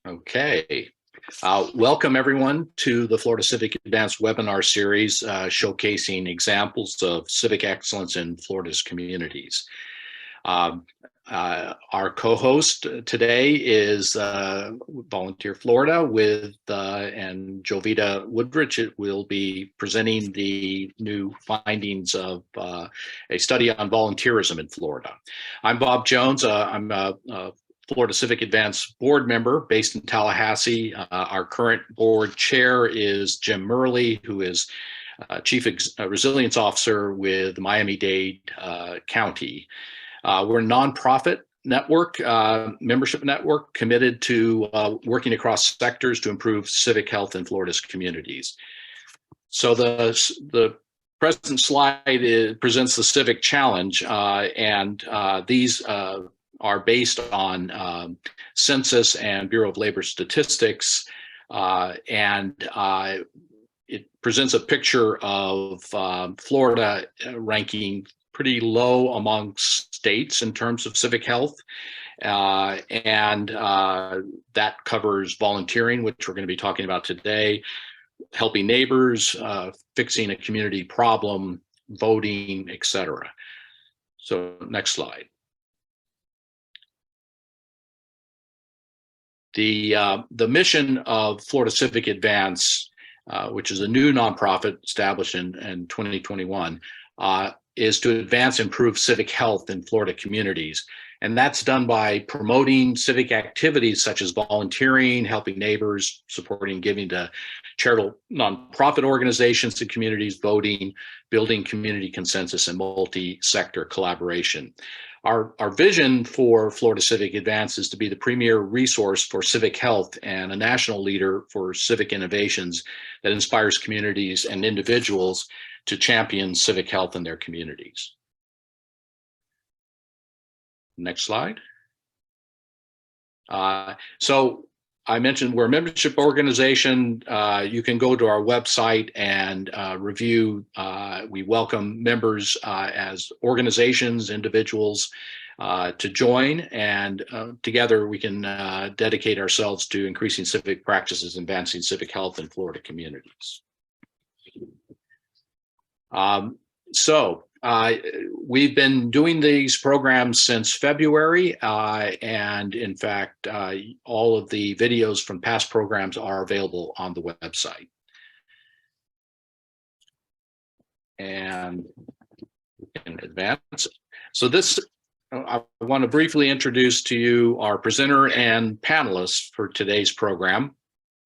Okay. Welcome everyone to the Florida Civic Advanced webinar series showcasing examples of civic excellence in Florida's communities. Our co-host today is Volunteer Florida and Jovita Woodrich. It will be presenting the new findings of a study on volunteerism in Florida. I'm Bob Jones. I'm a Florida Civic Advance board member based in Tallahassee. Our current board chair is Jim Murley, who is Chief Resilience Officer with Miami-Dade County. We're a nonprofit network, membership network committed to working across sectors to improve civic health in Florida's communities. So the present slide presents the Civic Challenge, and these are based on census and Bureau of Labor statistics, and it presents a picture of Florida ranking pretty low amongst states in terms of civic health, and that covers volunteering, which we're going to be talking about today, helping neighbors, fixing a community problem, voting, etc. So next slide. The mission of Florida Civic Advance, which is a new nonprofit established in 2021, is to advance and improve civic health in Florida communities. And that's done by promoting civic activities such as volunteering, helping neighbors, supporting giving to charitable nonprofit organizations and communities, voting, building community consensus, and multi-sector collaboration. Our vision for Florida Civic Advance is to be the premier resource for civic health and a national leader for civic innovations that inspires communities and individuals to champion civic health in their communities. Next slide. So I mentioned we're a membership organization. You can go to our website and review. We welcome members as organizations, individuals to join, and together we can dedicate ourselves to increasing civic practices, advancing civic health in Florida communities. We've been doing these programs since February, and in fact, all of the videos from past programs are available on the website. And we can advance. So I want to briefly introduce to you our presenter and panelists for today's program.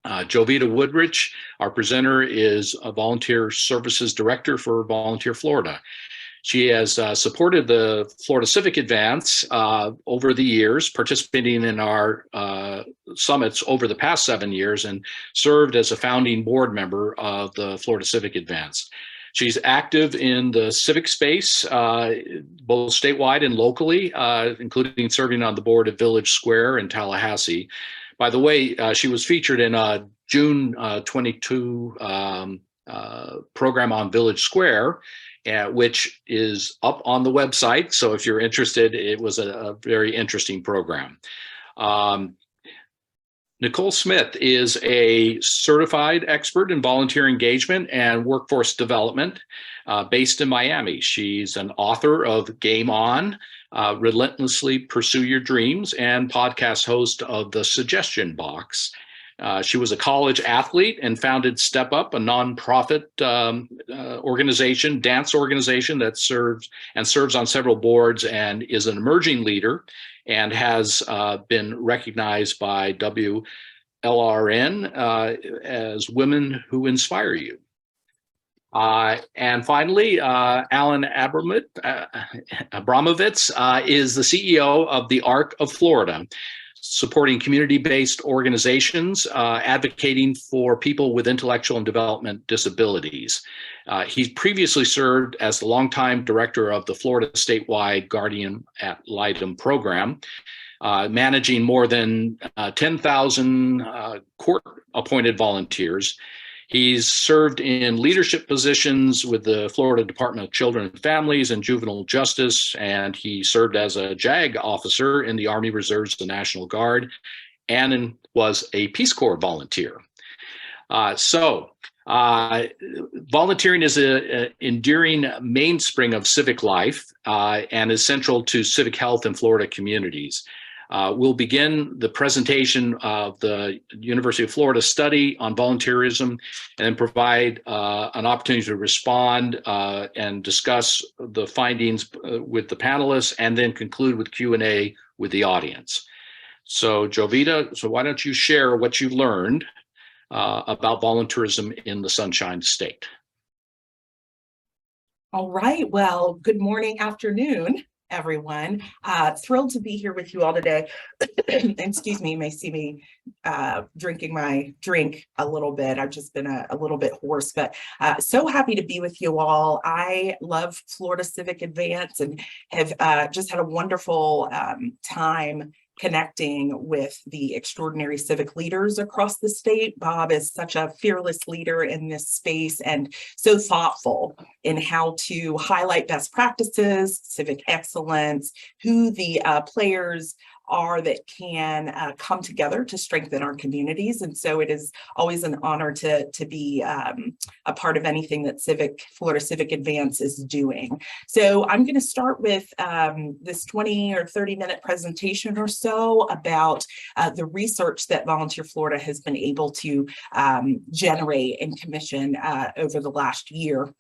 Jovita Woodrich, our presenter, is a Volunteer Services Director for Volunteer Florida. She has supported the Florida Civic Advance over the years, participating in our summits over the past 7 years, and served as a founding board member of the Florida Civic Advance. She's active in the civic space, both statewide and locally, including serving on the board of Village Square in Tallahassee. By the way, she was featured in a June 22 program on Village Square, which is up on the website. So if you're interested, it was a very interesting program. Nicole Smith is a certified expert in volunteer engagement and workforce development based in Miami. She's an author of Game On, Relentlessly Pursue Your Dreams, and podcast host of The Suggestion Box. She was a college athlete and founded Step Up, a nonprofit organization, dance organization that serves on several boards and is an emerging leader and has been recognized by WLRN as Women Who Inspire You. And finally, Alan Abramovitz is the CEO of the ARC of Florida, supporting community-based organizations, advocating for people with intellectual and development disabilities. He previously served as the longtime director of the Florida statewide Guardian ad litem program, managing more than 10,000 court-appointed volunteers. He's served in leadership positions with the Florida Department of Children and Families and Juvenile Justice, and he served as a JAG officer in the Army Reserves, the National Guard, and was a Peace Corps volunteer. Volunteering is an enduring mainspring of civic life and is central to civic health in Florida communities. We'll begin the presentation of the University of Florida study on volunteerism and then provide an opportunity to respond and discuss the findings with the panelists, and then conclude with Q&A with the audience. So Jovita, why don't you share what you learned about volunteerism in the Sunshine State? All right, well, good morning, afternoon, everyone. Thrilled to be here with you all today. Excuse me, you may see me drinking my drink a little bit. I've just been a little bit hoarse, but so happy to be with you all. I love Florida Civic Advance and have just had a wonderful time connecting with the extraordinary civic leaders across the state. Bob is such a fearless leader in this space and so thoughtful in how to highlight best practices, civic excellence, who the players are that can come together to strengthen our communities. And so it is always an honor to be a part of anything that Florida Civic Advance is doing. So I'm going to start with this 20 or 30-minute presentation or so about the research that Volunteer Florida has been able to generate and commission over the last year.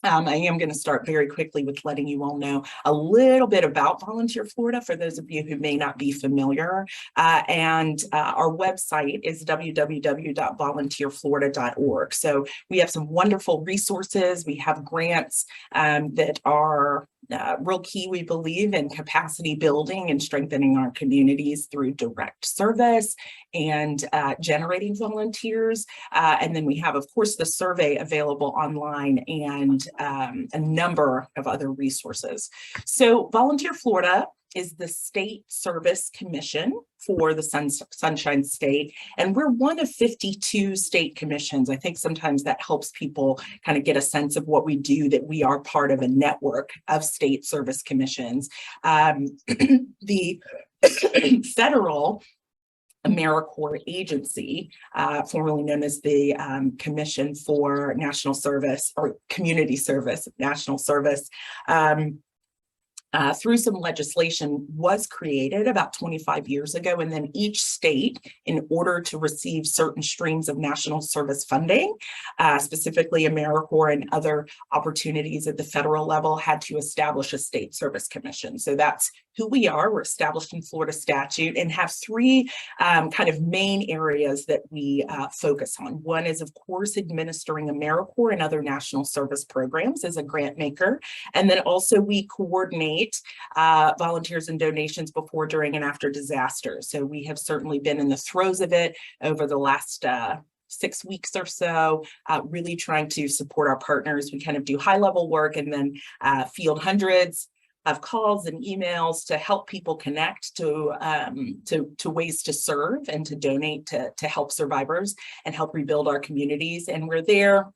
I am going to start very quickly with letting you all know a little bit about Volunteer Florida for those of you who may not be familiar. Our website is www.volunteerflorida.org. So we have some wonderful resources. We have grants that are real key, we believe, in capacity building and strengthening our communities through direct service and generating volunteers. And then we have, of course, the survey available online and a number of other resources. So Volunteer Florida is the state service commission for the Sunshine State. And we're one of 52 state commissions. I think sometimes that helps people kind of get a sense of what we do, that we are part of a network of state service commissions. The federal AmeriCorps agency, formerly known as the Commission for National Service or Community Service, National Service, through some legislation was created about 25 years ago. And then each state, in order to receive certain streams of national service funding, specifically AmeriCorps and other opportunities at the federal level, had to establish a state service commission. So that's who we are. We're established in Florida statute and have three kind of main areas that we focus on. One is, of course, administering AmeriCorps and other national service programs as a grant maker. And then also we coordinate volunteers and donations before, during, and after disasters. So we have certainly been in the throes of it over the last 6 weeks or so, really trying to support our partners. We kind of do high-level work and then field hundreds of calls and emails to help people connect to ways to serve and to donate to help survivors and help rebuild our communities. And we're there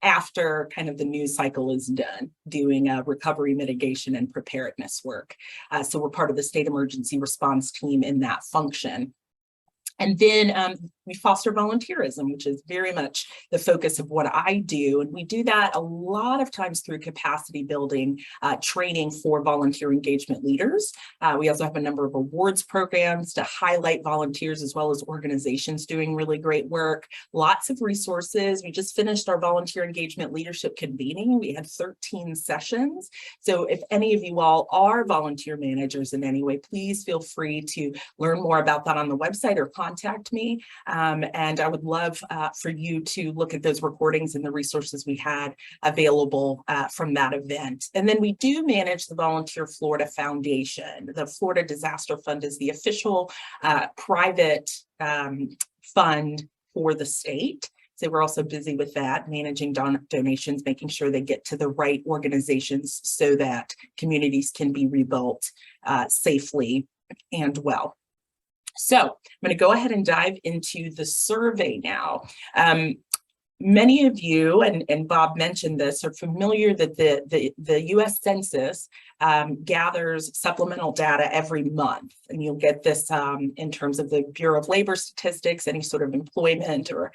after kind of the news cycle is done, doing recovery, mitigation, and preparedness work. So we're part of the state emergency response team in that function. And then we foster volunteerism, which is very much the focus of what I do. And we do that a lot of times through capacity building, training for volunteer engagement leaders. We also have a number of awards programs to highlight volunteers as well as organizations doing really great work. Lots of resources. We just finished our volunteer engagement leadership convening. We had 13 sessions. So if any of you all are volunteer managers in any way, please feel free to learn more about that on the website or contact me. And I would love for you to look at those recordings and the resources we had available from that event. And then we do manage the Volunteer Florida Foundation. The Florida Disaster Fund is the official private fund for the state. So we're also busy with that, managing donations, making sure they get to the right organizations so that communities can be rebuilt safely and well. So I'm going to go ahead and dive into the survey now. Many of you, and Bob mentioned this, are familiar that the U.S. Census gathers supplemental data every month. And you'll get this in terms of the Bureau of Labor Statistics, any sort of employment or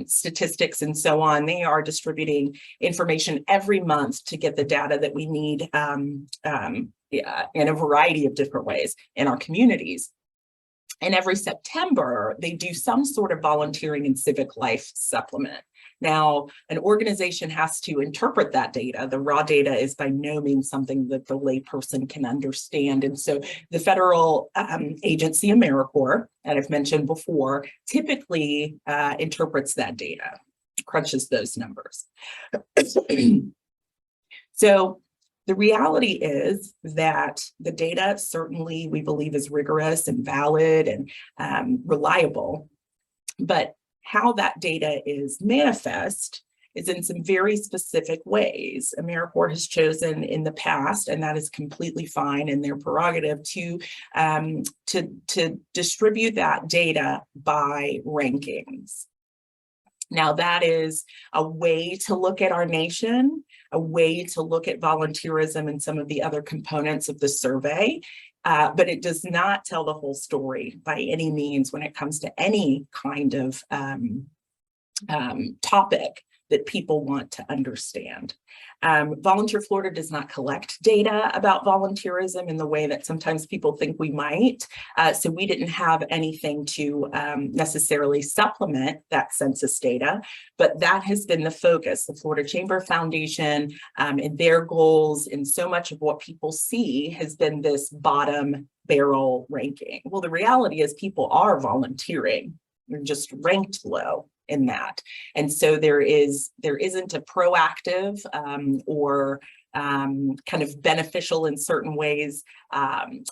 statistics and so on. They are distributing information every month to get the data that we need in a variety of different ways in our communities. And every September, they do some sort of volunteering and civic life supplement. Now, an organization has to interpret that data. The raw data is by no means something that the layperson can understand. And so the federal agency, AmeriCorps, that I've mentioned before, typically interprets that data, crunches those numbers. So the reality is that the data certainly we believe is rigorous and valid and reliable, but how that data is manifest is in some very specific ways. AmeriCorps has chosen in the past, and that is completely fine in their prerogative, to distribute that data by rankings. Now, that is a way to look at our nation, a way to look at volunteerism and some of the other components of the survey, but it does not tell the whole story by any means when it comes to any kind of topic that people want to understand. Volunteer Florida does not collect data about volunteerism in the way that sometimes people think we might. So we didn't have anything to necessarily supplement that census data, but that has been the focus. The Florida Chamber Foundation and their goals, and so much of what people see has been this bottom barrel ranking. Well, the reality is people are volunteering. They're just ranked low in that. And so there isn't a proactive or kind of beneficial in certain ways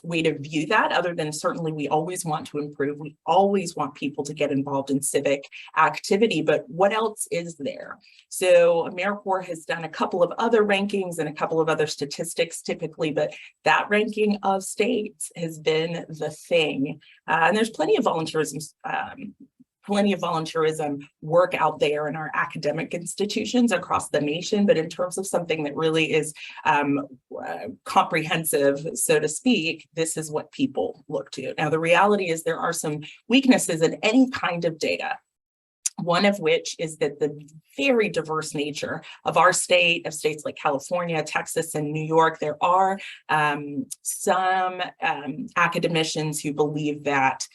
way to view that, other than certainly we always want to improve. We always want people to get involved in civic activity, but what else is there? So AmeriCorps has done a couple of other rankings and a couple of other statistics typically, but that ranking of states has been the thing. And there's plenty of volunteerism work out there in our academic institutions across the nation, but in terms of something that really is comprehensive, so to speak, this is what people look to. Now, the reality is there are some weaknesses in any kind of data. One of which is that the very diverse nature of our state, of states like California, Texas, and New York, there are some academicians who believe that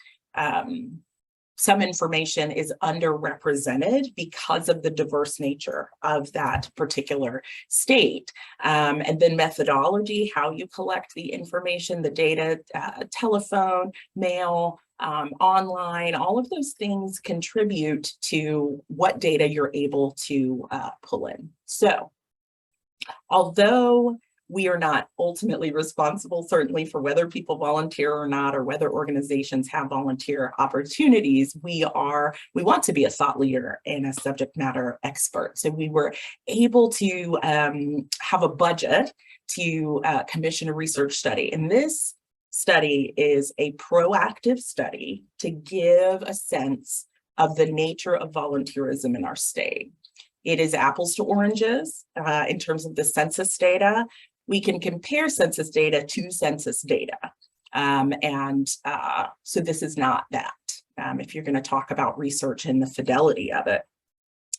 some information is underrepresented because of the diverse nature of that particular state. And then methodology, how you collect the information, the data, telephone, mail, online, all of those things contribute to what data you're able to pull in. So, although we are not ultimately responsible, certainly, for whether people volunteer or not, or whether organizations have volunteer opportunities, we want to be a thought leader and a subject matter expert. So we were able to have a budget to commission a research study. And this study is a proactive study to give a sense of the nature of volunteerism in our state. It is apples to oranges in terms of the census data. We can compare census data to census data. So this is not that, if you're going to talk about research and the fidelity of it.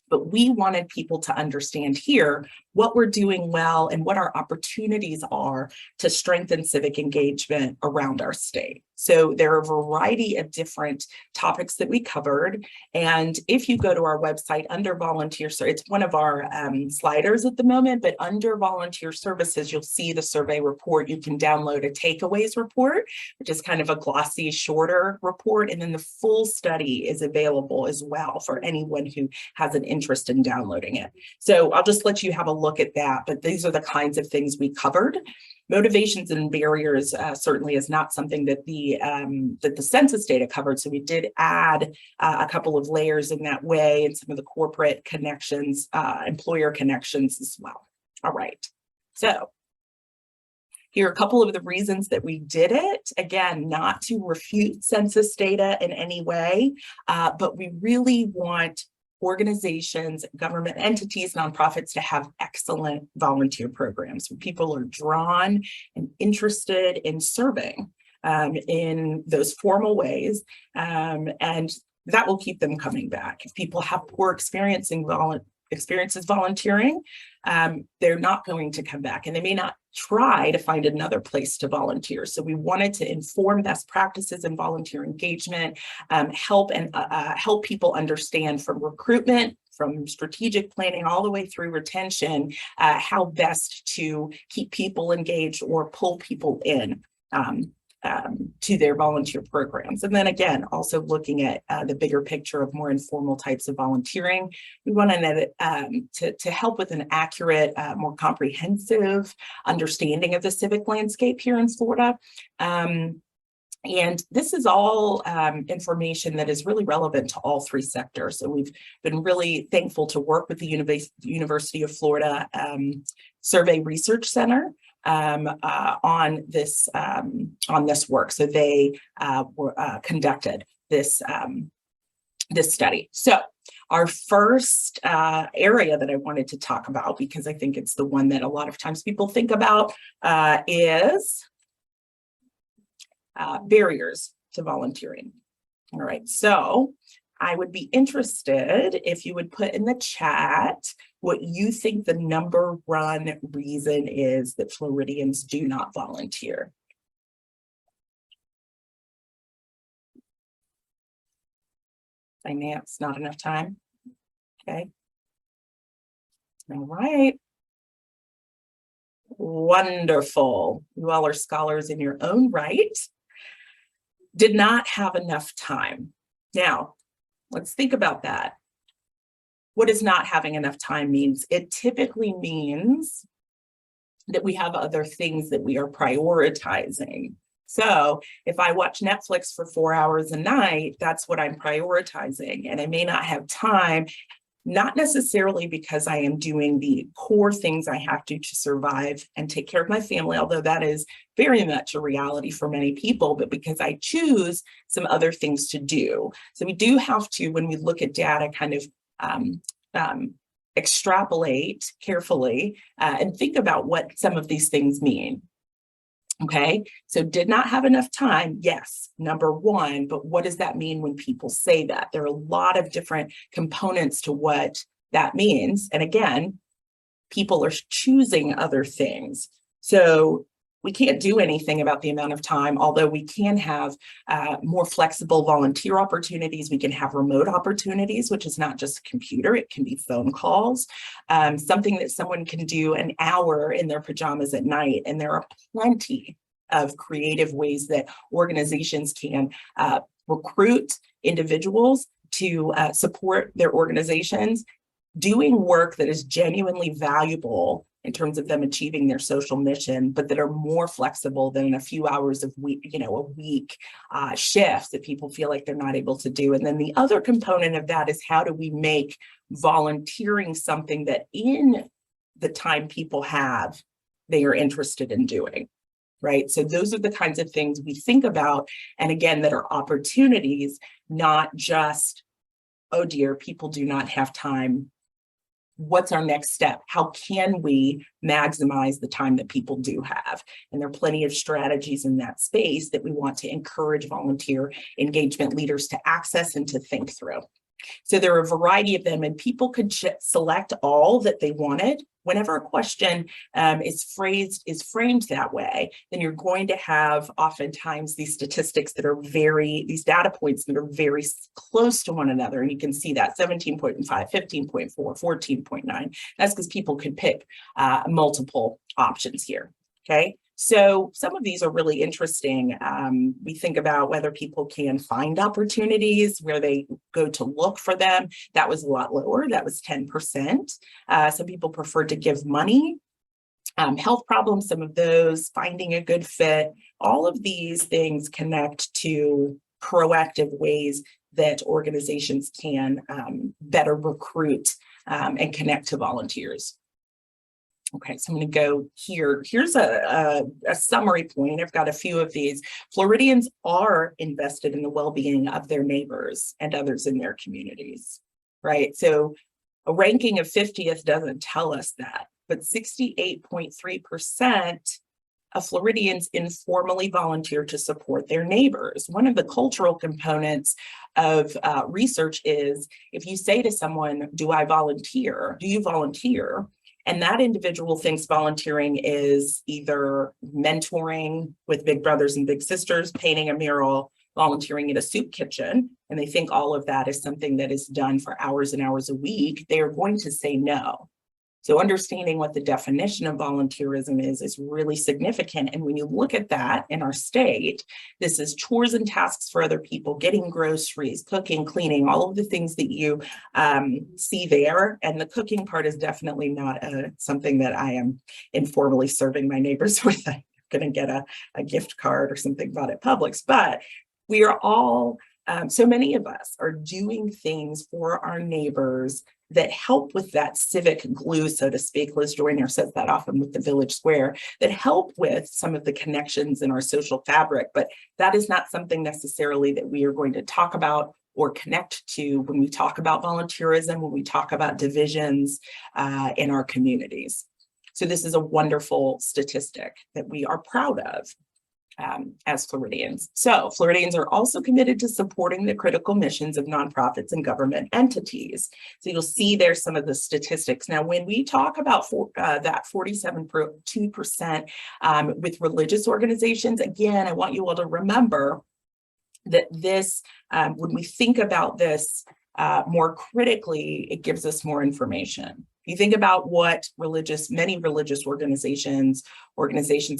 But we wanted people to understand here what we're doing well and what our opportunities are to strengthen civic engagement around our state. So there are a variety of different topics that we covered. And if you go to our website under volunteer, so it's one of our sliders at the moment, but under volunteer services, you'll see the survey report. You can download a takeaways report, which is kind of a glossy, shorter report. And then the full study is available as well for anyone who has an interest in downloading it. So I'll just let you have a look at that, but these are the kinds of things we covered. Motivations and barriers certainly is not something that the census data covered. So we did add a couple of layers in that way, and some of the corporate connections, employer connections as well. All right. So here are a couple of the reasons that we did it. Again, not to refute census data in any way, but we really want organizations, government entities, nonprofits to have excellent volunteer programs where people are drawn and interested in serving in those formal ways, and that will keep them coming back. If people have poor experiences volunteering, they're not going to come back, and they may not try to find another place to volunteer. So we wanted to inform best practices in volunteer engagement, help people understand from recruitment, from strategic planning, all the way through retention, how best to keep people engaged or pull people in to their volunteer programs. And then again, also looking at the bigger picture of more informal types of volunteering. We wanted to help with an accurate, more comprehensive understanding of the civic landscape here in Florida. And this is all information that is really relevant to all three sectors. So we've been really thankful to work with the University of Florida Survey Research Center on this work. So they conducted this study. So our first area that I wanted to talk about, because I think it's the one that a lot of times people think about, is barriers to volunteering. All right, so I would be interested if you would put in the chat what you think the number one reason is that Floridians do not volunteer. Finance, not enough time. Okay. All right. Wonderful. You all are scholars in your own right. Did not have enough time. Now, let's think about that. What does not having enough time means? It typically means that we have other things that we are prioritizing. So if I watch Netflix for 4 hours a night, that's what I'm prioritizing. And I may not have time, not necessarily because I am doing the core things I have to survive and take care of my family, although that is very much a reality for many people, but because I choose some other things to do. So we do have to, when we look at data, kind of extrapolate carefully and think about what some of these things mean. Okay, so did not have enough time, yes, number one, but what does that mean when people say that? There are a lot of different components to what that means. And again, people are choosing other things. So we can't do anything about the amount of time, although we can have more flexible volunteer opportunities. We can have remote opportunities, which is not just a computer, it can be phone calls, something that someone can do an hour in their pajamas at night. And there are plenty of creative ways that organizations can recruit individuals to support their organizations, doing work that is genuinely valuable in terms of them achieving their social mission, but that are more flexible than a few hours of a week shifts that people feel like they're not able to do. And then the other component of that is, how do we make volunteering something that in the time people have, they are interested in doing, right? So those are the kinds of things we think about. And again, that are opportunities, not just, oh dear, people do not have time. What's our next step? How can we maximize the time that people do have? And there are plenty of strategies in that space that we want to encourage volunteer engagement leaders to access and to think through. So there are a variety of them, and people could select all that they wanted. Whenever a question is framed that way, then you're going to have oftentimes these statistics that are these data points that are very close to one another. And you can see that 17.5, 15.4, 14.9. That's because people could pick multiple options here, okay? So some of these are really interesting. We think about whether people can find opportunities, where they go to look for them. That was a lot lower. That was 10%. Some people prefer to give money. Health problems, some of those, finding a good fit. All of these things connect to proactive ways that organizations can better recruit and connect to volunteers. Okay, so I'm going to go here. Here's a summary point. I've got a few of these. Floridians are invested in the well-being of their neighbors and others in their communities, right? So a ranking of 50th doesn't tell us that, but 68.3% of Floridians informally volunteer to support their neighbors. One of the cultural components of research is if you say to someone, do I volunteer? Do you volunteer? And that individual thinks volunteering is either mentoring with big brothers and big sisters, painting a mural, volunteering in a soup kitchen, and they think all of that is something that is done for hours and hours a week, they are going to say no. So understanding what the definition of volunteerism is really significant. And when you look at that in our state, this is chores and tasks for other people, getting groceries, cooking, cleaning, all of the things that you see there. And the cooking part is definitely not something that I am informally serving my neighbors with. I'm going to get a gift card or something bought at Publix, but we are all, so many of us are doing things for our neighbors that help with that civic glue, so to speak. Liz Joyner says that often with the Village Square, that help with some of the connections in our social fabric, but that is not something necessarily that we are going to talk about or connect to when we talk about volunteerism, when we talk about divisions in our communities. So this is a wonderful statistic that we are proud of. As Floridians. So Floridians are also committed to supporting the critical missions of nonprofits and government entities. So you'll see there's some of the statistics. Now, when we talk about that 47.2% with religious organizations, again, I want you all to remember that this, when we think about this more critically, it gives us more information. You think about what many religious organizations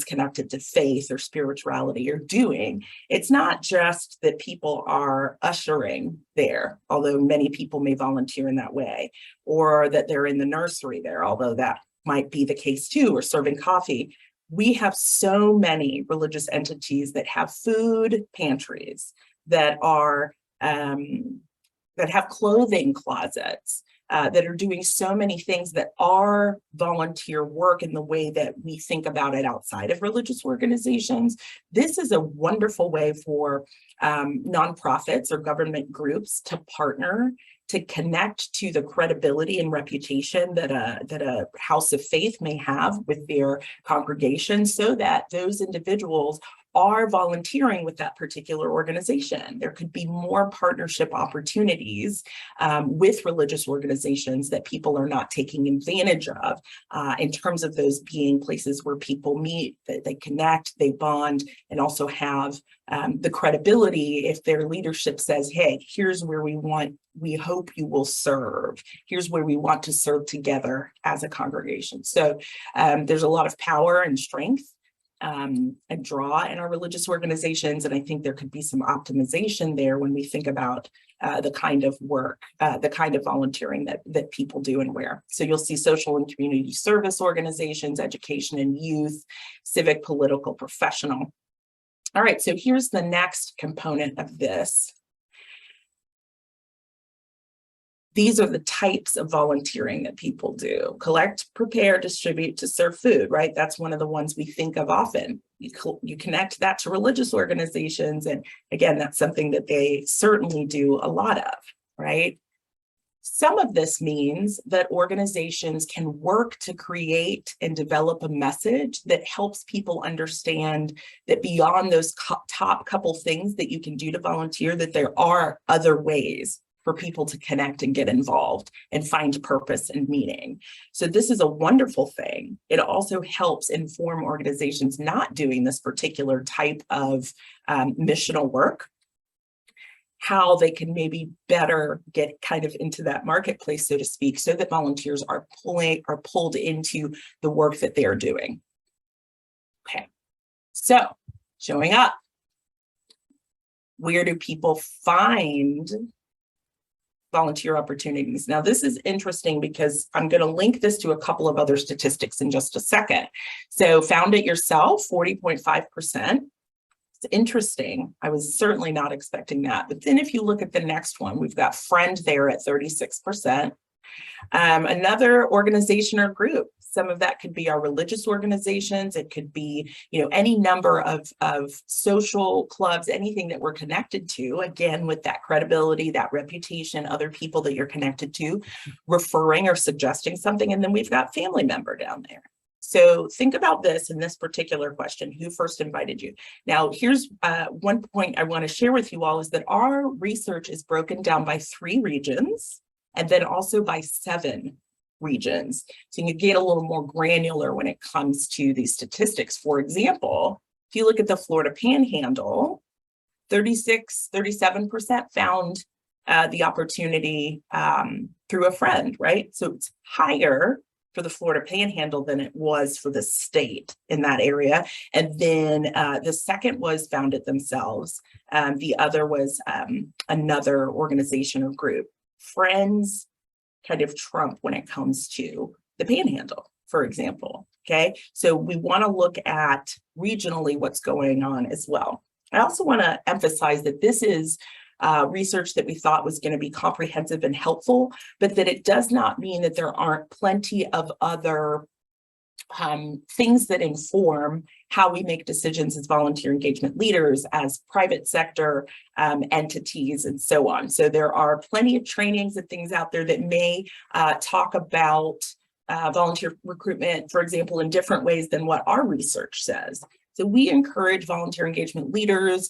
connected to faith or spirituality are doing. It's not just that people are ushering there, although many people may volunteer in that way, or that they're in the nursery there, although that might be the case too, or serving coffee. We have so many religious entities that have food pantries, that are that have clothing closets, that are doing so many things that are volunteer work in the way that we think about it outside of religious organizations. This is a wonderful way for nonprofits or government groups to partner, to connect to the credibility and reputation that a house of faith may have with their congregation, so that those individuals are volunteering with that particular organization. There could be more partnership opportunities with religious organizations that people are not taking advantage of in terms of those being places where people meet, that they connect, they bond, and also have the credibility if their leadership says, hey, here's where we hope you will serve. Here's where we want to serve together as a congregation. So there's a lot of power and strength and draw in our religious organizations. And I think there could be some optimization there when we think about the kind of work, the kind of volunteering that people do and where. So you'll see social and community service organizations, education and youth, civic, political, professional. All right, so here's the next component of this. These are the types of volunteering that people do: collect, prepare, distribute, to serve food, right? That's one of the ones we think of often. You connect that to religious organizations. And again, that's something that they certainly do a lot of, right? Some of this means that organizations can work to create and develop a message that helps people understand that beyond those top couple things that you can do to volunteer, that there are other ways for people to connect and get involved and find purpose and meaning. So this is a wonderful thing. It also helps inform organizations not doing this particular type of missional work, how they can maybe better get kind of into that marketplace, so to speak, so that volunteers are pulled into the work that they're doing. Okay, so showing up. Where do people find volunteer opportunities? Now, this is interesting because I'm going to link this to a couple of other statistics in just a second. So found it yourself, 40.5%. It's interesting. I was certainly not expecting that. But then if you look at the next one, we've got friend there at 36%. Another organization or group, Some of that could be our religious organizations. It could be, any number of social clubs, anything that we're connected to, again, with that credibility, that reputation, other people that you're connected to, referring or suggesting something. And then we've got family member down there. So think about this in this particular question: who first invited you? Now, here's one point I want to share with you all is that our research is broken down by 3 regions and then also by 7 regions. So you get a little more granular when it comes to these statistics. For example, if you look at the Florida Panhandle, 37% found the opportunity through a friend, right? So it's higher for the Florida Panhandle than it was for the state in that area. And then the second was found it themselves. The other was another organization or group. Friends kind of trump when it comes to the Panhandle, for example. Okay, so we want to look at regionally what's going on as well. I also want to emphasize that this is research that we thought was going to be comprehensive and helpful, but that it does not mean that there aren't plenty of other things that inform how we make decisions as volunteer engagement leaders, as private sector entities, and so on. So there are plenty of trainings and things out there that may talk about volunteer recruitment, for example, in different ways than what our research says. So we encourage volunteer engagement leaders,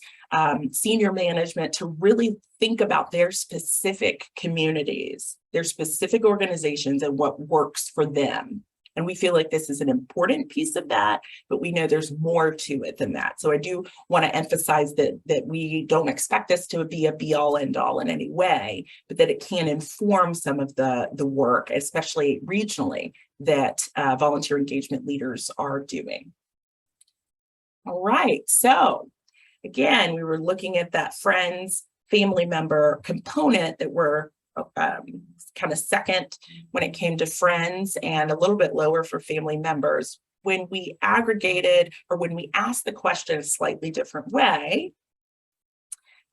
senior management to really think about their specific communities, their specific organizations, and what works for them. And we feel like this is an important piece of that, but we know there's more to it than that. So I do want to emphasize that we don't expect this to be a be-all, end-all in any way, but that it can inform some of the work, especially regionally, that volunteer engagement leaders are doing. All right, so again, we were looking at that friends, family member component that were kind of second when it came to friends and a little bit lower for family members. When we aggregated, or when we asked the question a slightly different way,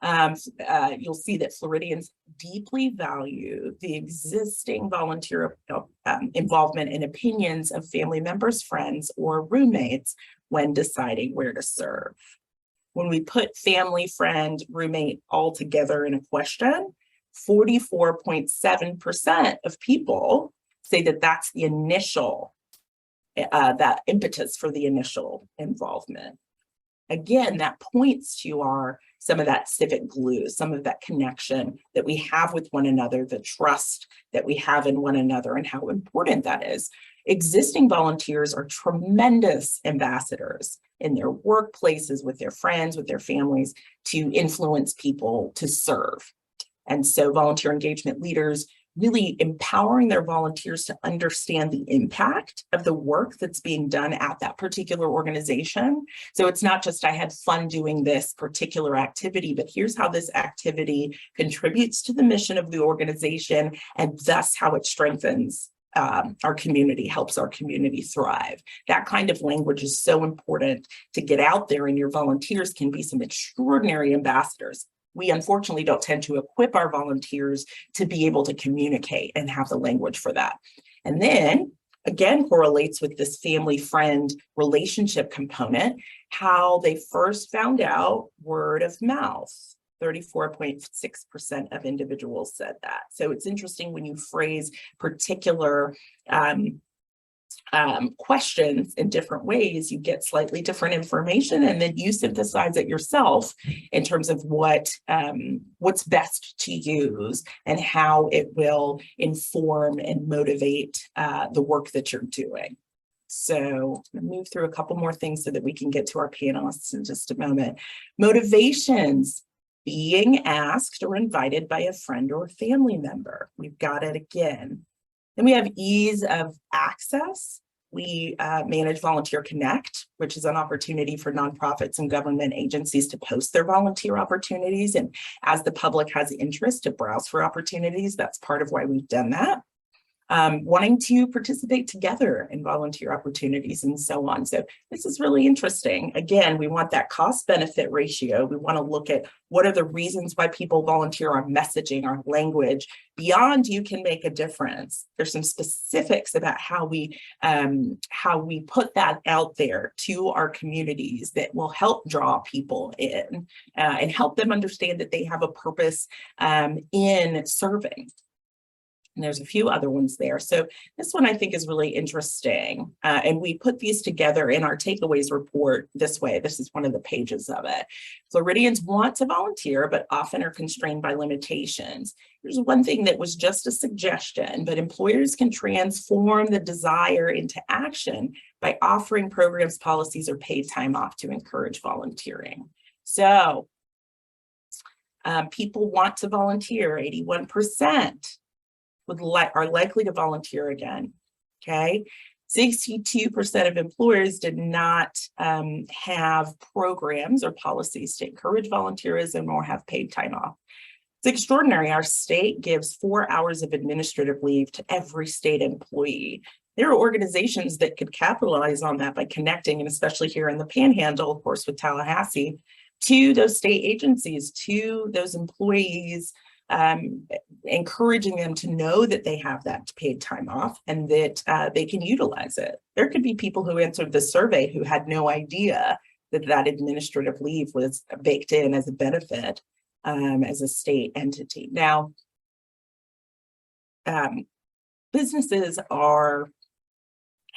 you'll see that Floridians deeply value the existing volunteer involvement and opinions of family members, friends, or roommates when deciding where to serve. When we put family, friend, roommate all together in a question, 44.7% of people say that that's the initial, that impetus for the initial involvement. Again, that points to some of that civic glue, some of that connection that we have with one another, the trust that we have in one another, and how important that is. Existing volunteers are tremendous ambassadors in their workplaces, with their friends, with their families, to influence people to serve. And so volunteer engagement leaders really empowering their volunteers to understand the impact of the work that's being done at that particular organization. So it's not just I had fun doing this particular activity, but here's how this activity contributes to the mission of the organization, and thus how it strengthens our community, helps our community thrive. That kind of language is so important to get out there, and your volunteers can be some extraordinary ambassadors. We unfortunately don't tend to equip our volunteers to be able to communicate and have the language for that. And then again, correlates with this family friend relationship component, how they first found out: word of mouth. 34.6% of individuals said that. So it's interesting when you phrase particular questions in different ways, you get slightly different information, and then you synthesize it yourself in terms of what's best to use and how it will inform and motivate the work that you're doing. So I'm going to move through a couple more things so that we can get to our panelists in just a moment. Motivations: being asked or invited by a friend or family member. We've got it again. Then we have ease of access. We manage Volunteer Connect, which is an opportunity for nonprofits and government agencies to post their volunteer opportunities. And as the public has interest to browse for opportunities, that's part of why we've done that. wanting to participate together in volunteer opportunities and so on. So this is really interesting. Again, we want that cost benefit ratio. We want to look at what are the reasons why people volunteer, our messaging, our language. Beyond you can make a difference. There's some specifics about how we put that out there to our communities that will help draw people in and help them understand that they have a purpose in serving. And there's a few other ones there. So this one I think is really interesting. And we put these together in our takeaways report this way. This is one of the pages of it. Floridians want to volunteer, but often are constrained by limitations. Here's one thing that was just a suggestion, but employers can transform the desire into action by offering programs, policies, or paid time off to encourage volunteering. So people want to volunteer, 81%. Are likely to volunteer again, okay? 62% of employers did not have programs or policies to encourage volunteerism or have paid time off. It's extraordinary. Our state gives 4 hours of administrative leave to every state employee. There are organizations that could capitalize on that by connecting, and especially here in the Panhandle, of course, with Tallahassee, to those state agencies, to those employees, encouraging them to know that they have that paid time off and that they can utilize it. There could be people who answered the survey who had no idea that that administrative leave was baked in as a benefit as a state entity. Now, businesses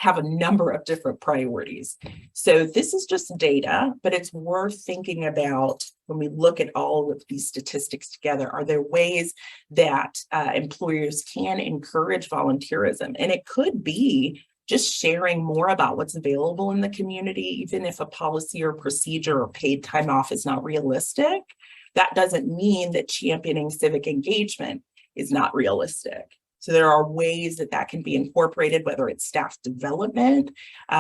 have a number of different priorities. So this is just data, but it's worth thinking about when we look at all of these statistics together. Are there ways that employers can encourage volunteerism? And it could be just sharing more about what's available in the community, even if a policy or procedure or paid time off is not realistic. That doesn't mean that championing civic engagement is not realistic. So there are ways that that can be incorporated, whether it's staff development,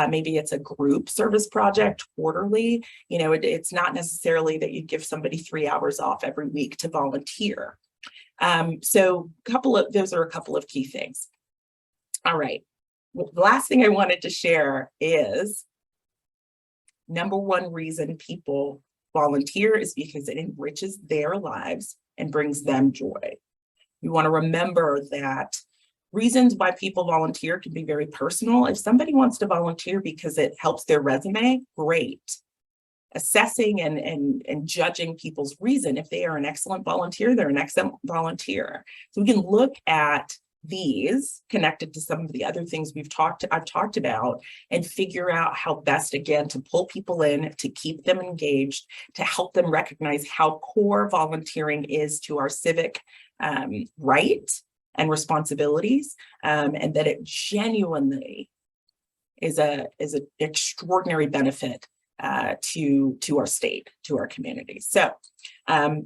maybe it's a group service project quarterly. You know, it's not necessarily that you give somebody 3 hours off every week to volunteer. So those are a couple of key things. All right. Well, the last thing I wanted to share is number one reason people volunteer is because it enriches their lives and brings them joy. We want to remember that reasons why people volunteer can be very personal. If somebody wants to volunteer because it helps their resume, great. Assessing and judging people's reason. If they are an excellent volunteer, they're an excellent volunteer. So we can look at these connected to some of the other things I've talked about and figure out how best, again, to pull people in, to keep them engaged, to help them recognize how core volunteering is to our civic right and responsibilities, and that it genuinely is an extraordinary benefit to our state, to our community. So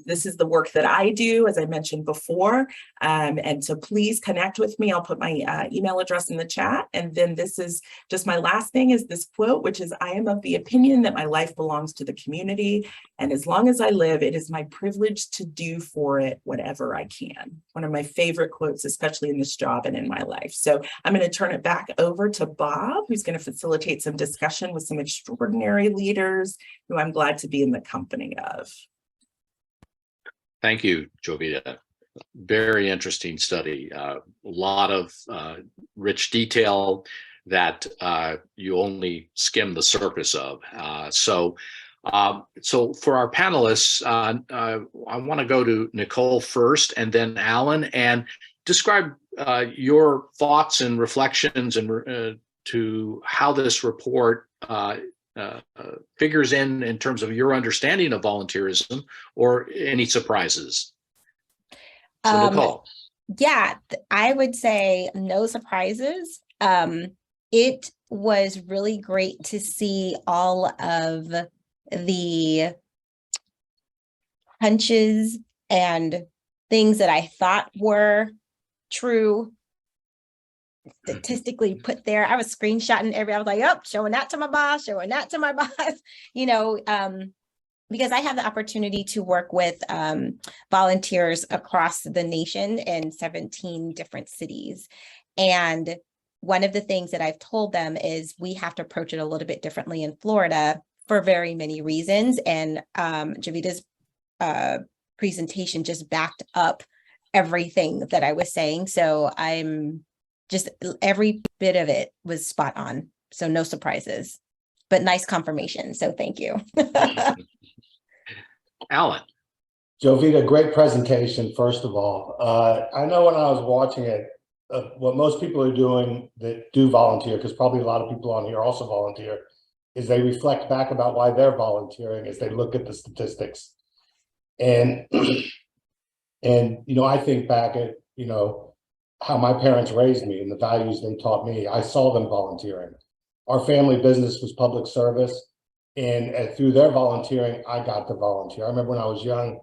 this is the work that I do, as I mentioned before. And so please connect with me. I'll put my email address in the chat. And then this is just my last thing is this quote, which is, I am of the opinion that my life belongs to the community. And as long as I live, it is my privilege to do for it whatever I can. One of my favorite quotes, especially in this job and in my life. So I'm going to turn it back over to Bob, who's going to facilitate some discussion with some extraordinary leaders who I'm glad to be in the company of. Thank you, Jovita. Very interesting study. A lot of rich detail that you only skim the surface of. So for our panelists, I want to go to Nicole first, and then Alan, and describe your thoughts and reflections and to how this report figures in terms of your understanding of volunteerism, or any surprises. So Nicole. Yeah, I would say no surprises. It was really great to see all of the hunches and things that I thought were true statistically put there. I was screenshotting I was like, oh, showing that to my boss, you know, because I have the opportunity to work with volunteers across the nation in 17 different cities. And one of the things that I've told them is we have to approach it a little bit differently in Florida for very many reasons. And Jovita's presentation just backed up everything that I was saying. So I'm just, every bit of it was spot on. So no surprises, but nice confirmation. So thank you. Alan. Jovita, great presentation, first of all. I know when I was watching it, what most people are doing that do volunteer, because probably a lot of people on here also volunteer, is they reflect back about why they're volunteering as they look at the statistics. And, I think back at, how my parents raised me and the values they taught me. I saw them volunteering. Our family business was public service. And through their volunteering, I got to volunteer. I remember when I was young,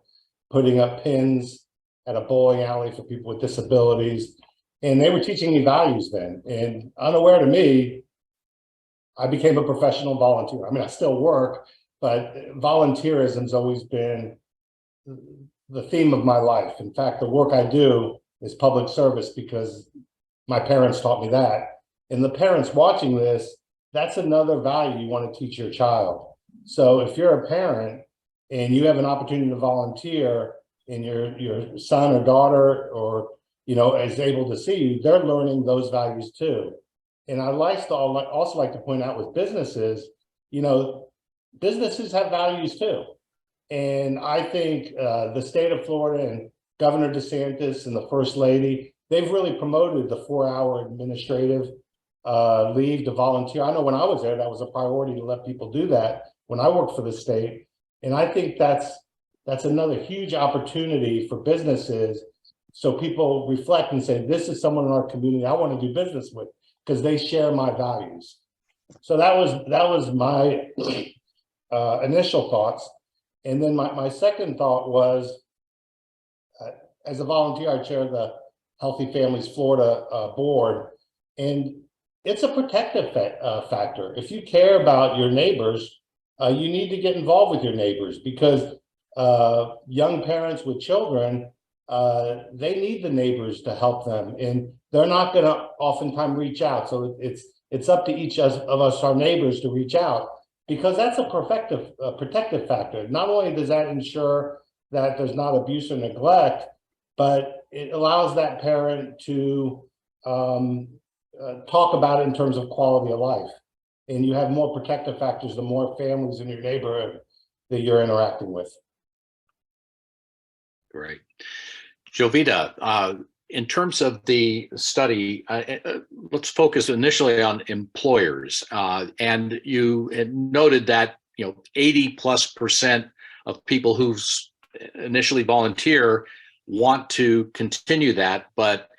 putting up pins at a bowling alley for people with disabilities. And they were teaching me values then. And unaware to me, I became a professional volunteer. I mean, I still work, but volunteerism has always been the theme of my life. In fact, the work I do is public service because my parents taught me that. And the parents watching this, that's another value you want to teach your child. So if you're a parent and you have an opportunity to volunteer and your son or daughter or is able to see you, they're learning those values too. And I also like to point out with businesses, businesses have values too. And I think the state of Florida and Governor DeSantis and the First Lady, they've really promoted the 4-hour administrative leave to volunteer. I know when I was there, that was a priority to let people do that when I worked for the state. And I think that's another huge opportunity for businesses. So people reflect and say, this is someone in our community I want to do business with because they share my values. So that was my initial thoughts. And then my second thought was, as a volunteer, I chair the Healthy Families Florida board, and it's a protective factor. If you care about your neighbors, you need to get involved with your neighbors because young parents with children, they need the neighbors to help them, and they're not going to oftentimes reach out. So it's up to each of us, our neighbors, to reach out because that's a protective factor. Not only does that ensure that there's not abuse or neglect, but it allows that parent to talk about it in terms of quality of life. And you have more protective factors the more families in your neighborhood that you're interacting with. Great. Jovita, in terms of the study, let's focus initially on employers. And you had noted that 80+% of people who initially volunteer want to continue that, but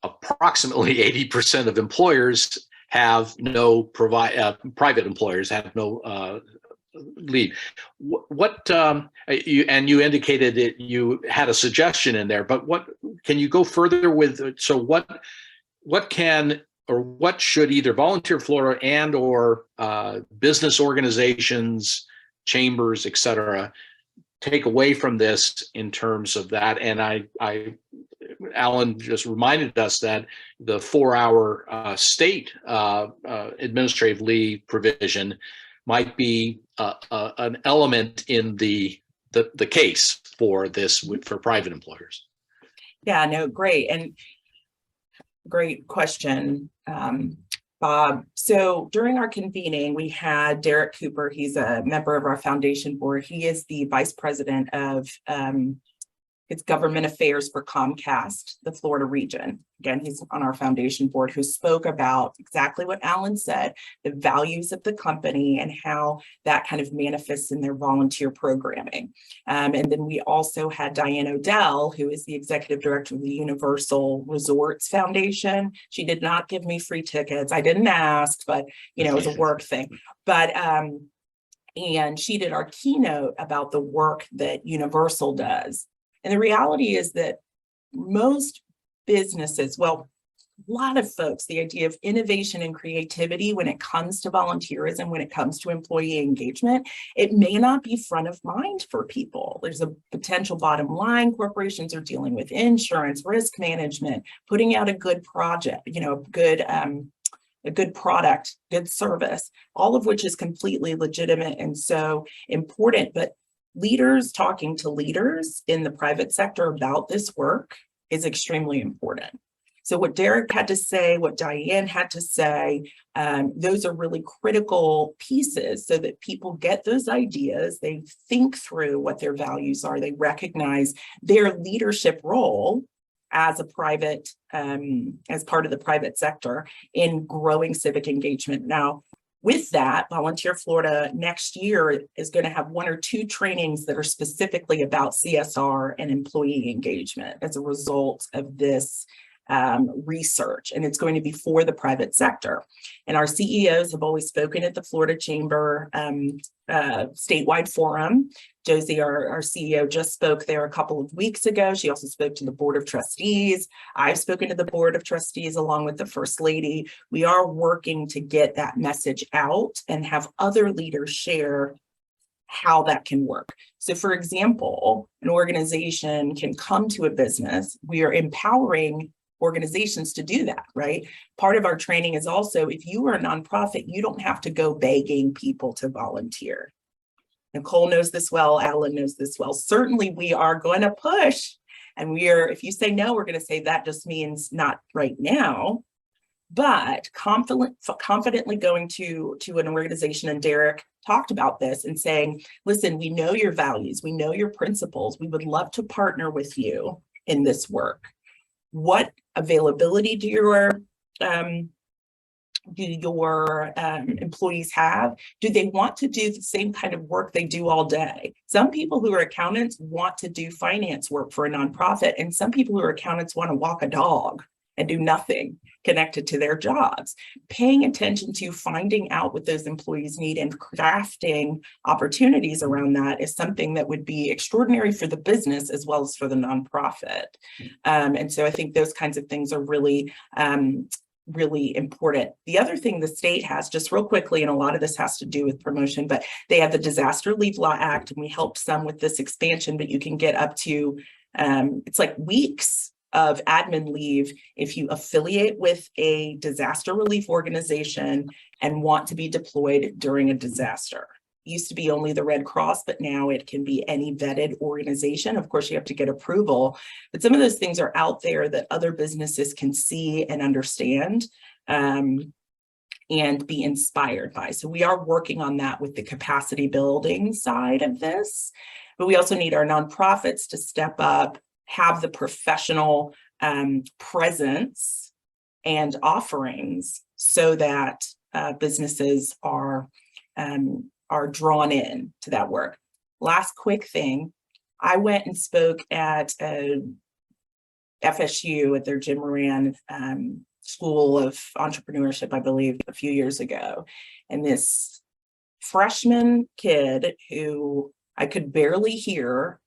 approximately 80% of employers have no private employers have no leave. You indicated that you had a suggestion in there, but what can you go further with? So what can or what should either Volunteer Florida and or business organizations, chambers, et cetera, take away from this in terms of that? And Alan just reminded us that the 4-hour state administrative leave provision might be an element in the case for this for private employers. Yeah, no, great. And great question, Bob. So during our convening, we had Derek Cooper. He's a member of our foundation board. He is the vice president of it's government affairs for Comcast, the Florida region. Again, he's on our foundation board, who spoke about exactly what Alan said, the values of the company and how that kind of manifests in their volunteer programming. And then we also had Diane Odell, who is the executive director of the Universal Resorts Foundation. She did not give me free tickets. I didn't ask, but it was a work thing. But and she did our keynote about the work that Universal does. And the reality is that most businesses, well, lot of folks the idea of innovation and creativity when it comes to volunteerism, when it comes to employee engagement, it may not be front of mind for people. There's a potential bottom line. Corporations are dealing with insurance, risk management, putting out a good project, a good product, good service, all of which is completely legitimate and so important. But leaders talking to leaders in the private sector about this work is extremely important. So what Derek had to say, what Diane had to say, those are really critical pieces so that people get those ideas, they think through what their values are, they recognize their leadership role as a private, as part of the private sector in growing civic engagement. Now, with that, Volunteer Florida next year is going to have 1 or 2 trainings that are specifically about CSR and employee engagement as a result of this research, and it's going to be for the private sector. And our CEOs have always spoken at the Florida Chamber statewide forum. Josie, our CEO, just spoke there a couple of weeks ago. She also spoke to the Board of Trustees. I've spoken to the Board of Trustees along with the First Lady. We are working to get that message out and have other leaders share how that can work. So for example, an organization can come to a business. We are empowering organizations to do that, right? Part of our training is also, if you are a nonprofit, you don't have to go begging people to volunteer. Nicole knows this well, Alan knows this well. Certainly we are going to push, and if you say no, we're going to say that just means not right now, but confidently going to an organization, and Derek talked about this and saying, listen, we know your values, we know your principles, we would love to partner with you in this work. What availability do your employees have? Do they want to do the same kind of work they do all day? Some people who are accountants want to do finance work for a nonprofit, and some people who are accountants want to walk a dog and do nothing connected to their jobs. Paying attention to finding out what those employees need and crafting opportunities around that is something that would be extraordinary for the business as well as for the nonprofit. And so I think those kinds of things are really, really important. The other thing the state has, just real quickly, and a lot of this has to do with promotion, but they have the Disaster Leave Law Act, and we helped some with this expansion, but you can get up to, it's like weeks of admin leave if you affiliate with a disaster relief organization and want to be deployed during a disaster. It used to be only the Red Cross, but now it can be any vetted organization. Of course, you have to get approval, but some of those things are out there that other businesses can see and understand and be inspired by. So we are working on that with the capacity building side of this, but we also need our nonprofits to step up, have the professional presence and offerings so that businesses are drawn in to that work. Last quick thing, I went and spoke at FSU at their Jim Moran School of Entrepreneurship, I believe, a few years ago. And this freshman kid who I could barely hear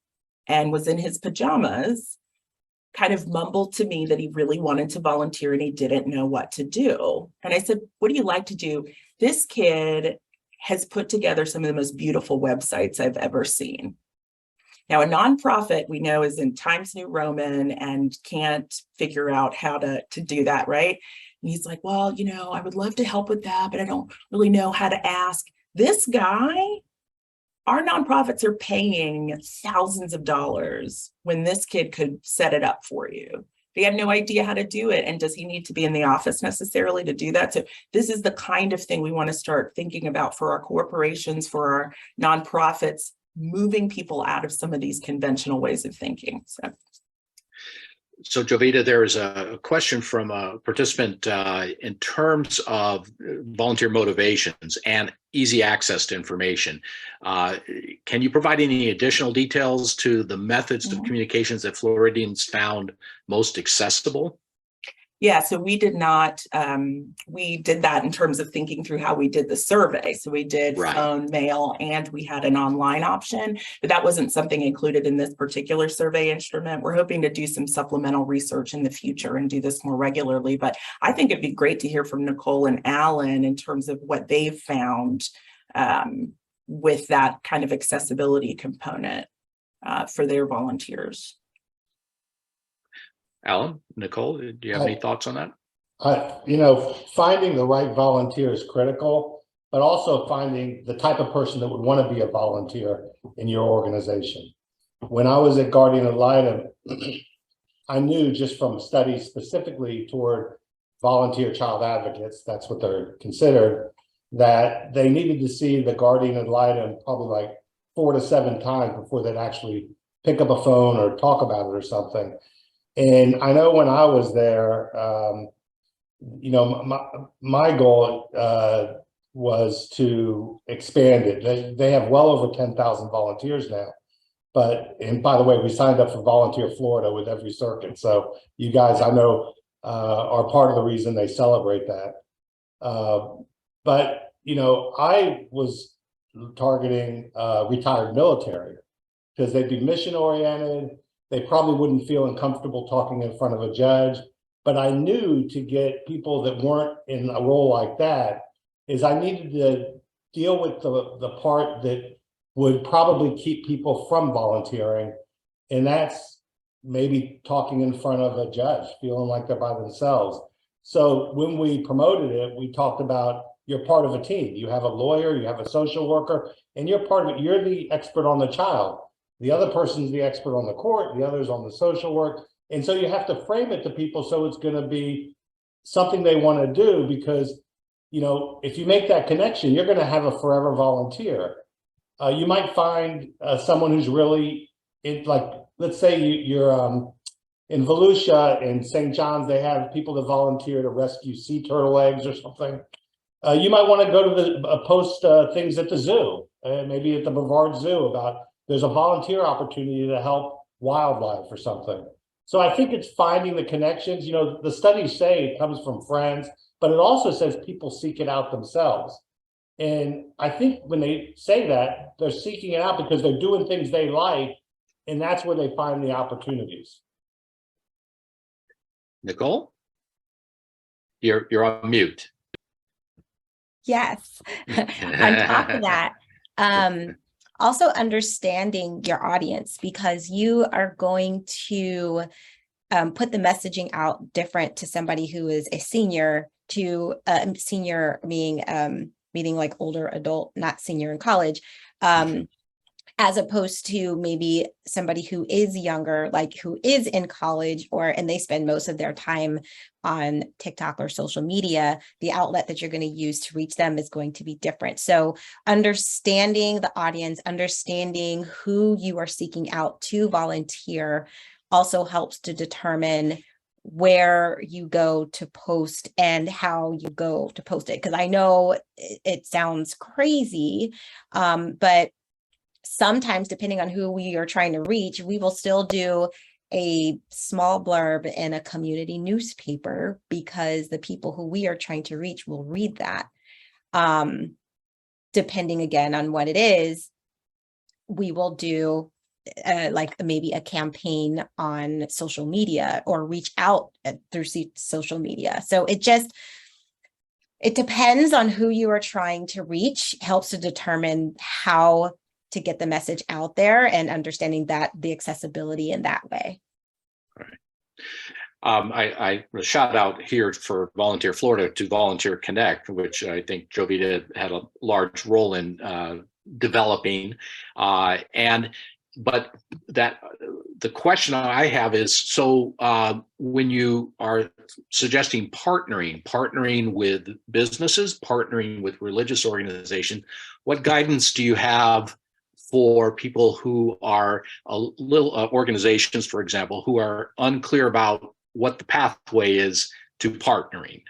and was in his pajamas, kind of mumbled to me that he really wanted to volunteer and he didn't know what to do. And I said, what do you like to do? This kid has put together some of the most beautiful websites I've ever seen. Now, a nonprofit we know is in Times New Roman and can't figure out how to do that, right? And he's like, well, I would love to help with that, but I don't really know how to ask. This guy, our nonprofits are paying thousands of dollars when this kid could set it up for you. They have no idea how to do it. And does he need to be in the office necessarily to do that? So this is the kind of thing we want to start thinking about for our corporations, for our nonprofits, moving people out of some of these conventional ways of thinking. So Jovita, there is a question from a participant in terms of volunteer motivations and easy access to information. Can you provide any additional details to the methods of communications that Floridians found most accessible? Yeah, so we did not, we did that in terms of thinking through how we did the survey. So we did Right. phone, mail, and we had an online option, but that wasn't something included in this particular survey instrument. We're hoping to do some supplemental research in the future and do this more regularly, but I think it'd be great to hear from Nicole and Alan in terms of what they've found with that kind of accessibility component for their volunteers. Alan, Nicole, do you have any thoughts on that? Finding the right volunteer is critical, but also finding the type of person that would want to be a volunteer in your organization. When I was at Guardian Ad Litem, I knew just from studies specifically toward volunteer child advocates, that's what they're considered, that they needed to see the Guardian Ad Litem probably like 4 to 7 times before they'd actually pick up a phone or talk about it or something. And I know when I was there, my goal was to expand it. They have well over 10,000 volunteers now. And by the way, we signed up for Volunteer Florida with every circuit. So you guys, I know, are part of the reason they celebrate that. But I was targeting retired military because they'd be mission oriented. They probably wouldn't feel uncomfortable talking in front of a judge. But I knew to get people that weren't in a role like that is I needed to deal with the part that would probably keep people from volunteering. And that's maybe talking in front of a judge, feeling like they're by themselves. So when we promoted it, we talked about you're part of a team. You have a lawyer, you have a social worker, and you're part of it. You're the expert on the child. The other person's the expert on the court, the other's on the social work. And so you have to frame it to people so it's going to be something they want to do, because, if you make that connection, you're going to have a forever volunteer. You might find someone who's really, let's say you're in Volusia and St. John's, they have people that volunteer to rescue sea turtle eggs or something. You might want to go to the post things at the zoo, maybe at the Brevard Zoo about there's a volunteer opportunity to help wildlife or something. So I think it's finding the connections. The studies say it comes from friends, but it also says people seek it out themselves. And I think when they say that, they're seeking it out because they're doing things they like, and that's where they find the opportunities. Nicole, you're on mute. Yes. On top of that, also understanding your audience, because you are going to put the messaging out different to somebody who is a senior, to senior meaning like older adult, not senior in college, as opposed to maybe somebody who is younger, like who is in college, and they spend most of their time on TikTok or social media. The outlet that you're going to use to reach them is going to be different. So understanding the audience, understanding who you are seeking out to volunteer also helps to determine where you go to post and how you go to post it. Because I know it sounds crazy, but sometimes, depending on who we are trying to reach, we will still do a small blurb in a community newspaper because the people who we are trying to reach will read that. Depending again on what it is, we will do like maybe a campaign on social media or reach out through social media. So it depends on who you are trying to reach, helps to determine how to get the message out there and understanding that the accessibility in that way. All right. I shout out here for Volunteer Florida to Volunteer Connect, which I think Jovita had a large role in developing. But the question I have is, so when you are suggesting partnering with businesses, partnering with religious organizations, what guidance do you have for people who are organizations, for example, who are unclear about what the pathway is to partnering?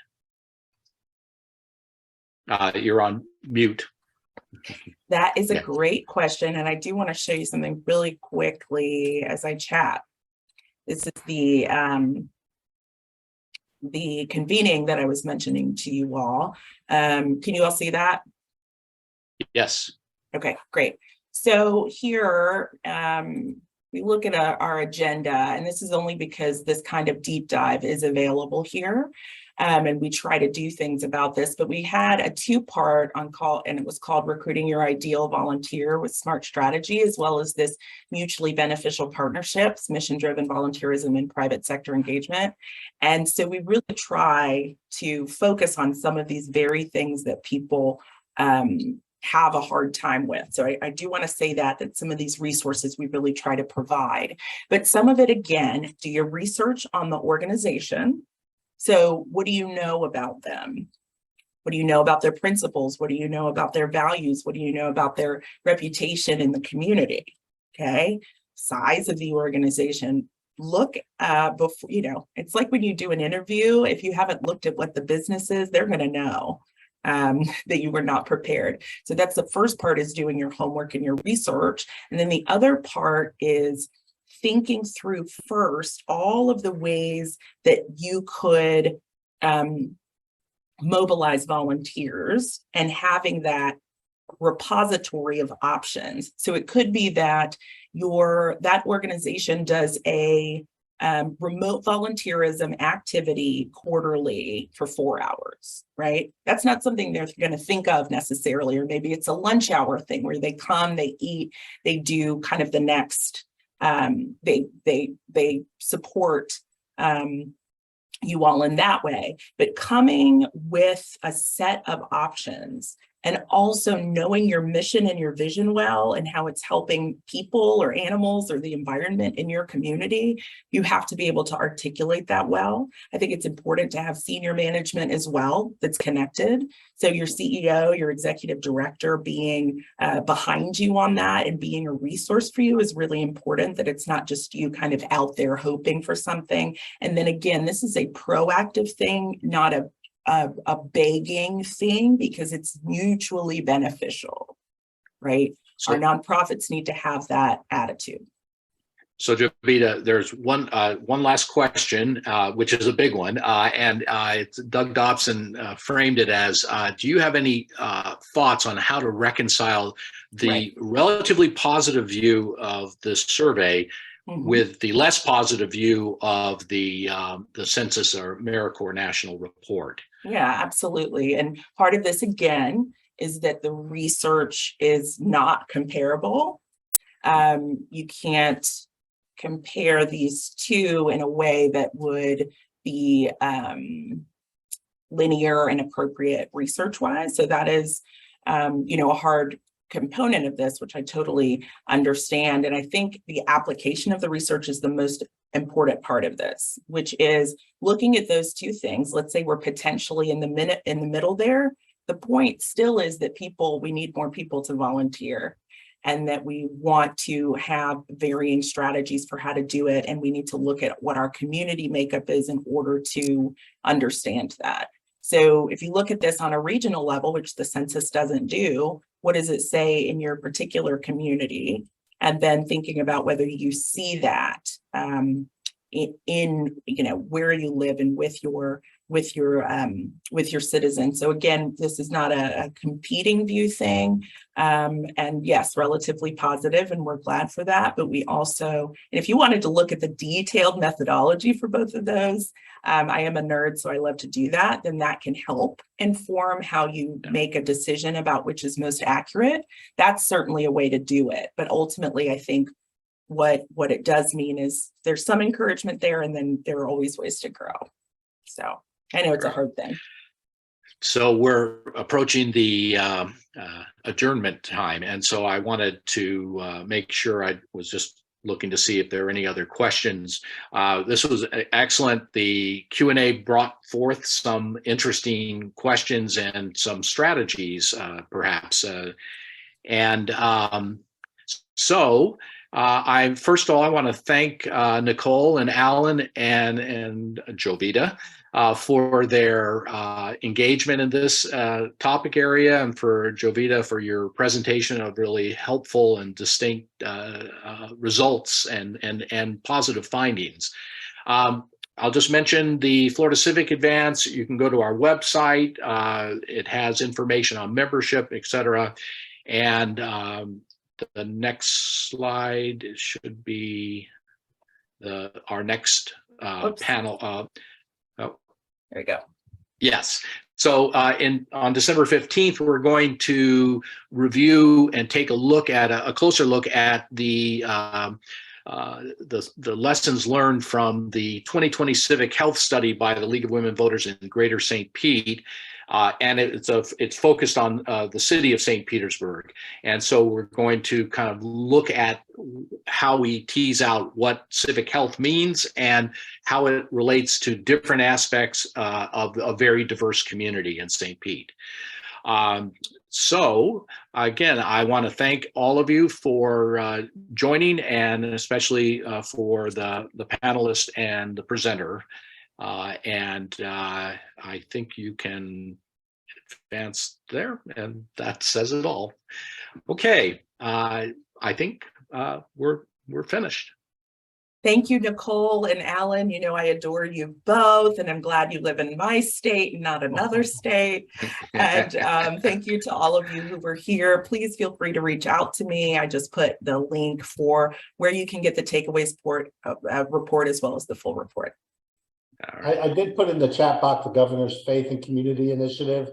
You're on mute. That is a great question. And I do want to show you something really quickly as I chat. This is the the convening that I was mentioning to you all. Can you all see that? Yes. Okay, great. So here, we look at our agenda, and this is only because this kind of deep dive is available here. And we try to do things about this, but we had a two-part on call, and it was called Recruiting Your Ideal Volunteer with Smart Strategy, as well as this mutually beneficial partnerships, mission-driven volunteerism and private sector engagement. And so we really try to focus on some of these very things that people have a hard time with. So I do want to say that some of these resources we really try to provide, but some of it, again, do your research on the organization. So what do you know about them? What do you know about their principles? What do you know about their values? What do you know about their reputation in the community? Okay, size of the organization. Look before, it's like when you do an interview, if you haven't looked at what the business is, they're going to know that you were not prepared. So that's the first part, is doing your homework and your research. And then the other part is thinking through first all of the ways that you could mobilize volunteers and having that repository of options. So it could be that that organization does a remote volunteerism activity quarterly for 4 hours, right? That's not something they're going to think of necessarily, or maybe it's a lunch hour thing where they come, they eat, they do kind of the next, they support you all in that way. But coming with a set of options, and also knowing your mission and your vision well, and how it's helping people or animals or the environment in your community, you have to be able to articulate that well. I think it's important to have senior management as well that's connected. So your CEO, your executive director being behind you on that and being a resource for you is really important, that it's not just you kind of out there hoping for something. And then again, this is a proactive thing, not a begging thing, because it's mutually beneficial, right? So, our nonprofits need to have that attitude. So Jovita, there's one last question, which is a big one, and Doug Dobson framed it as, do you have any thoughts on how to reconcile the relatively positive view of this survey with the less positive view of the census or AmeriCorps national report? Yeah, absolutely. And part of this, again, is that the research is not comparable. You can't compare these two in a way that would be linear and appropriate research-wise. So that is, a hard component of this, which I totally understand. And I think the application of the research is the most important part of this, which is looking at those two things. Let's say we're potentially in the middle there. The point still is that we need more people to volunteer, and that we want to have varying strategies for how to do it. And we need to look at what our community makeup is in order to understand that. So if you look at this on a regional level, which the census doesn't do, what does it say in your particular community? And then thinking about whether you see that in where you live and with your citizens. So again, this is not a competing view thing. And yes, relatively positive, and we're glad for that. But we also, and if you wanted to look at the detailed methodology for both of those, I am a nerd, so I love to do that. Then that can help inform how you make a decision about which is most accurate. That's certainly a way to do it. But ultimately, I think what it does mean is there's some encouragement there, and then there are always ways to grow. So I know it's a hard thing. So we're approaching the adjournment time, and so I wanted to make sure I was just looking to see if there are any other questions. This was excellent. The Q&A brought forth some interesting questions and some strategies, perhaps. First of all, I want to thank Nicole and Alan and Jovita for their engagement in this topic area, and for Jovita for your presentation of really helpful and distinct results and positive findings. I'll just mention the Florida Civic Advance. You can go to our website. It has information on membership, etc. And the next slide should be our next panel. There we go. Yes. So on December 15th, we're going to review and take a look at a closer look at the lessons learned from the 2020 Civic Health Study by the League of Women Voters in Greater St. Pete. And it's focused on the city of St. Petersburg. And so we're going to kind of look at how we tease out what civic health means and how it relates to different aspects of a very diverse community in St. Pete. So again, I want to thank all of you for joining, and especially for the panelist and the presenter. I think you can advance there, and that says it all. Okay, I think we're finished. Thank you, Nicole and Alan. You know, I adore you both, and I'm glad you live in my state and not another state. And thank you to all of you who were here. Please feel free to reach out to me. I just put the link for where you can get the takeaways report as well as the full report. I did put in the chat box the Governor's Faith and Community Initiative.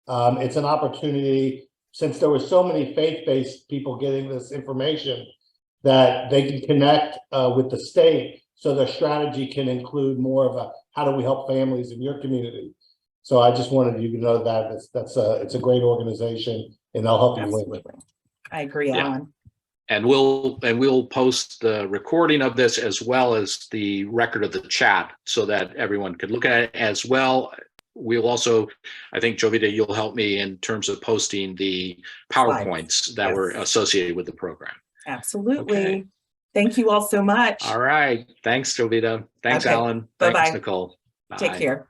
It's an opportunity, since there were so many faith-based people getting this information, that they can connect with the state, so their strategy can include more of a how do we help families in your community. So I just wanted you to know that it's a great organization, and they'll help you win. I agree, Yeah. Alan. And we'll post the recording of this as well as the record of the chat so that everyone could look at it as well. We'll also, I think, Jovita, you'll help me in terms of posting the PowerPoints that were associated with the program. Absolutely. Okay. Thank you all so much. All right. Thanks, Jovita. Thanks, Okay. Alan. Bye-bye. Thanks, Nicole. Take Bye. care.